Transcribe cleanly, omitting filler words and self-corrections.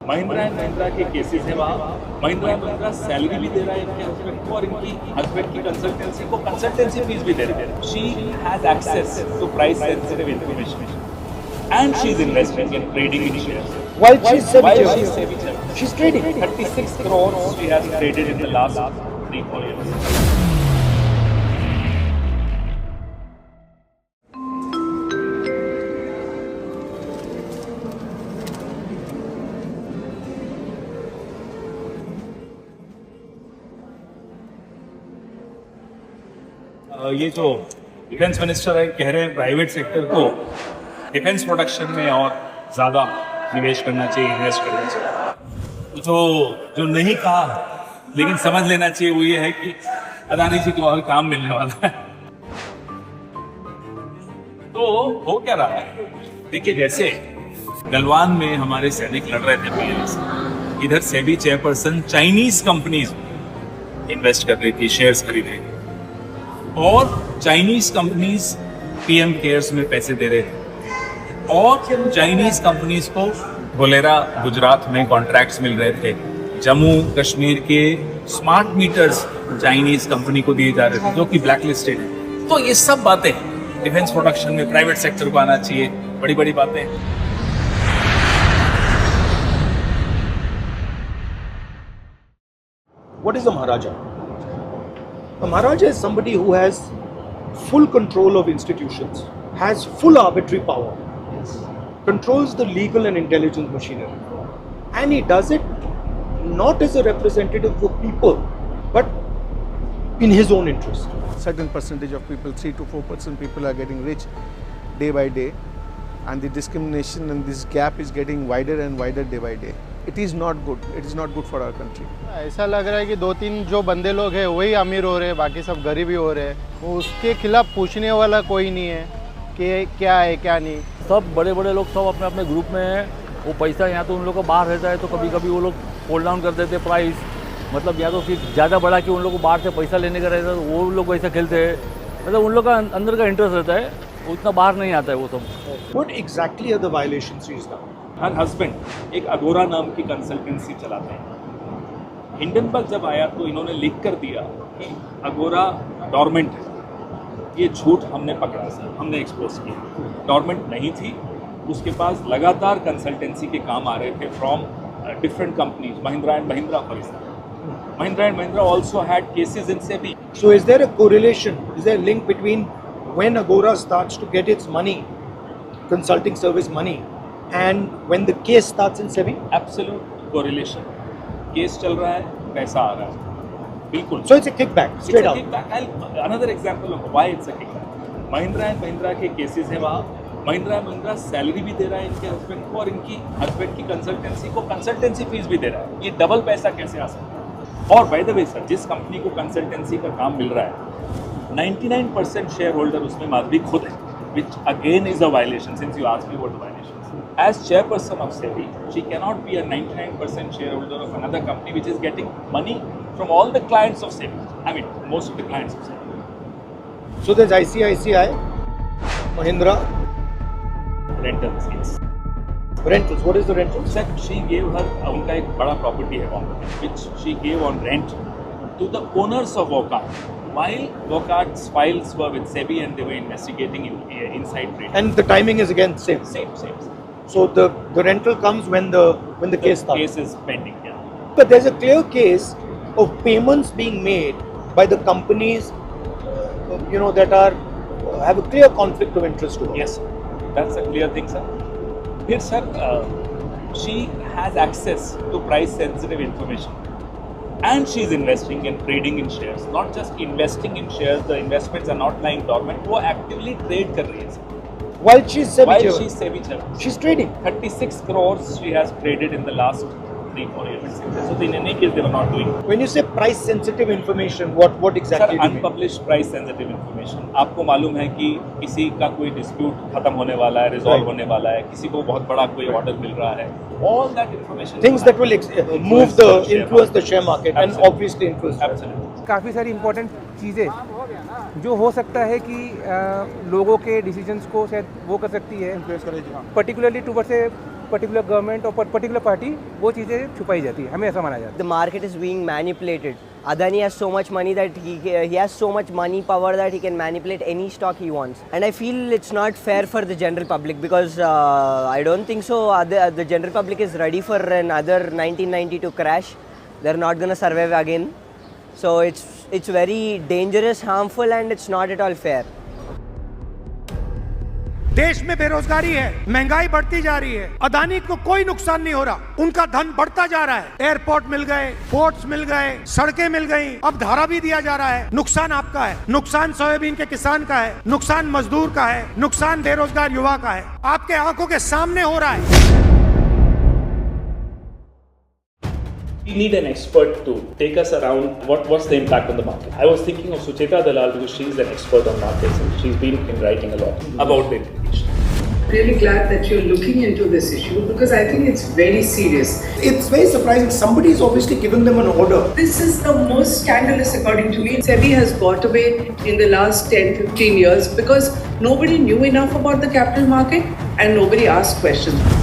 Mahindra and Mahindra के cases है वहाँ। महिंद्रा एंड महिंद्रा सैलरी भी दे रहा है इनके हस्बैंड को और इनकी हस्बैंड की कंसल्टेंसी को कंसल्टेंसी फीस भी दे रहे हैं। She has access to price sensitive information and she is investing in trading in shares. While she's Sebi chairman. she's trading. 36 crores she has traded in the last 3-4 years. ये जो defence minister है कह रहे हैं private sector को defence production में और ज़्यादा निवेश करना चाहिए, इन्वेस्ट करना चाहिए। तो जो नहीं कहा लेकिन समझ लेना चाहिए वो ये है कि अदानी जी को और काम मिलने वाला है। तो हो क्या रहा है, देखिए जैसे गलवान में हमारे सैनिक लड़ रहे थे पीएलए से, इधर SEBI chairperson Chinese companies invest कर रही थी, शेयर्स खरीद रही थी और चाइनीज कंपनीज पीएम केयर्स में पैसे दे रहे थे और चाइनीज कंपनीज को बोलेरा गुजरात में कॉन्ट्रैक्ट्स मिल रहे थे। जम्मू कश्मीर के स्मार्ट मीटर्स चाइनीज कंपनी को दिए जा रहे थे जो कि ब्लैक लिस्टेड है। तो ये सब बातें डिफेंस प्रोडक्शन में प्राइवेट सेक्टर को आना चाहिए, बड़ी बड़ी बातें। What is a Maharaja? A Maharaja is somebody who has full control of institutions, has full arbitrary power, controls the legal and intelligence machinery, and he does it not as a representative of people, but in his own interest. Certain percentage of people, 3 to 4% people are getting rich day by day, and the discrimination and this gap is getting wider and wider day by day. It is not good. It is not good for our country. ऐसा लग रहा है कि 2-3 जो बंदे लोग हैं वही अमीर हो रहे हैं, बाकी सब गरीब ही हो रहे हैं। वो उसके खिलाफ पूछने वाला कोई नहीं है कि क्या है क्या नहीं। सब बड़े बड़े लोग सब अपने अपने ग्रुप में हैं। वो पैसा या तो उन लोग को बाहर रहता है तो कभी कभी वो लोग होल्ड डाउन कर देते प्राइस, मतलब या तो फिर ज़्यादा बढ़ा कि उन लोग को बाहर से पैसा लेने का रहता है तो वो लोग वैसा खेलते हैं। मतलब उन लोग का अंदर का इंटरेस्ट रहता है, उतना बाहर नहीं आता है वो सब। What exactly are the violations he's done? Her husband एक अगोरा नाम की कंसल्टेंसी चलाते हैं। हिंडनबर्ग जब आया तो इन्होंने लिख कर दिया कि अगोरा डॉर्मेंट है। ये झूठ हमने पकड़ा सर, हमने एक्सपोज किया। डॉर्मेंट नहीं थी, उसके पास लगातार कंसल्टेंसी के काम आ रहे थे from different companies, Mahindra and Mahindra for example. Mahindra and Mahindra also had cases in SEBI. So is there a correlation? Is there a link between when Agora starts to get its money, consulting service money, and when the case starts in SEBI? Absolute correlation. Case चल रहा है, पैसा आ रहा है, बिल्कुल। So it's a kickback, straight up. Another example of why it's a kickback. Mahindra and Mahindra के cases है वहाँ। महिंद्रा एंड महिंद्रा सैलरी भी दे रहा है इनके हस्बैंड को और इनकी हस्बैंड की कंसल्टेंसी को कंसल्टेंसी फीस भी दे रहा है। ये डबल पैसा कैसे आ सकता है? और बाय द वे सर, जिस कंपनी को कंसल्टेंसी का काम मिल रहा है 99% शेयर होल्डर उसमें माधवी खुद है, which again is a violation since you asked me what the violations. As chairperson of SEBI, she cannot be a 99% shareholder of another company which is getting money from all the clients of SEBI. I mean, most of the clients of SEBI. So there's ICICI, Mahindra, Rentals, yes. rentals. What is the rentals? Sir, she gave her, उनका एक बड़ा property है वहाँ पे, which she gave on rent to the owners of Wockhardt. While Wockhart's files were with SEBI and they were investigating inside trading. And the timing is again same. Same. So the rental comes when the case starts. Case is pending, yeah. But there's a clear case of payments being made by the companies, that have a clear conflict of interest to her. Yes, that's a clear thing, sir. Here, sir, she has access to price-sensitive information, and she is investing and trading in shares. Not just investing in shares; the investments are not lying dormant. वो actively trade कर रही है, sir. While she's SEBI While chairman. she's SEBI chairman. She's trading. 36 crores she has traded in the last 3-4 years. So in any case, they were not doing. When you say price-sensitive information, what exactly Sir, do you mean? unpublished price-sensitive information. आपको मालूम है कि किसी का कोई dispute खत्म होने वाला है, resolve Right. होने वाला है, किसी को बहुत बड़ा कोई order मिल रहा है. All that information. Things that will influence the share market and Absolutely. obviously influence. Absolutely. काफ़ी सारी इम्पोर्टेंट चीज़ें जो हो सकता है कि लोगों के डिसीजंस को शायद वो कर सकती है, particularly towards a particular government और पर्टिकुलर पार्टी वो चीज़ें छुपाई जाती है, हमें ऐसा माना जाता है. The market is being manipulated. Adani has so much money that he has so much money power that he can manipulate any stock he wants. And I feel it's not fair for the general public because I don't think so. The general public is ready for another 1992 crash. They're not gonna survive again. So it's very dangerous, harmful, and it's not at all fair. देश में बेरोजगारी है, महंगाई बढ़ती जा रही है, अदानी को कोई नुकसान नहीं हो रहा, उनका धन बढ़ता जा रहा है. एयरपोर्ट मिल गए, पोर्ट्स मिल गए, सड़कें मिल गई, अब धारा भी दिया जा रहा है. नुकसान आपका है, नुकसान सोयाबीन के किसान का है, नुकसान मजदूर का है, नुकसान बेरोजगार युवा का है. आपके आंखों के सामने हो रहा है. We need an expert to take us around what's the impact on the market. I was thinking of Sucheta Dalal because she's an expert on markets and she's been writing a lot about the implications. Really glad that you're looking into this issue because I think it's very serious. It's very surprising. Somebody's obviously given them an order. This is the most scandalous according to me. SEBI has got away in the last 10-15 years because nobody knew enough about the capital market and nobody asked questions.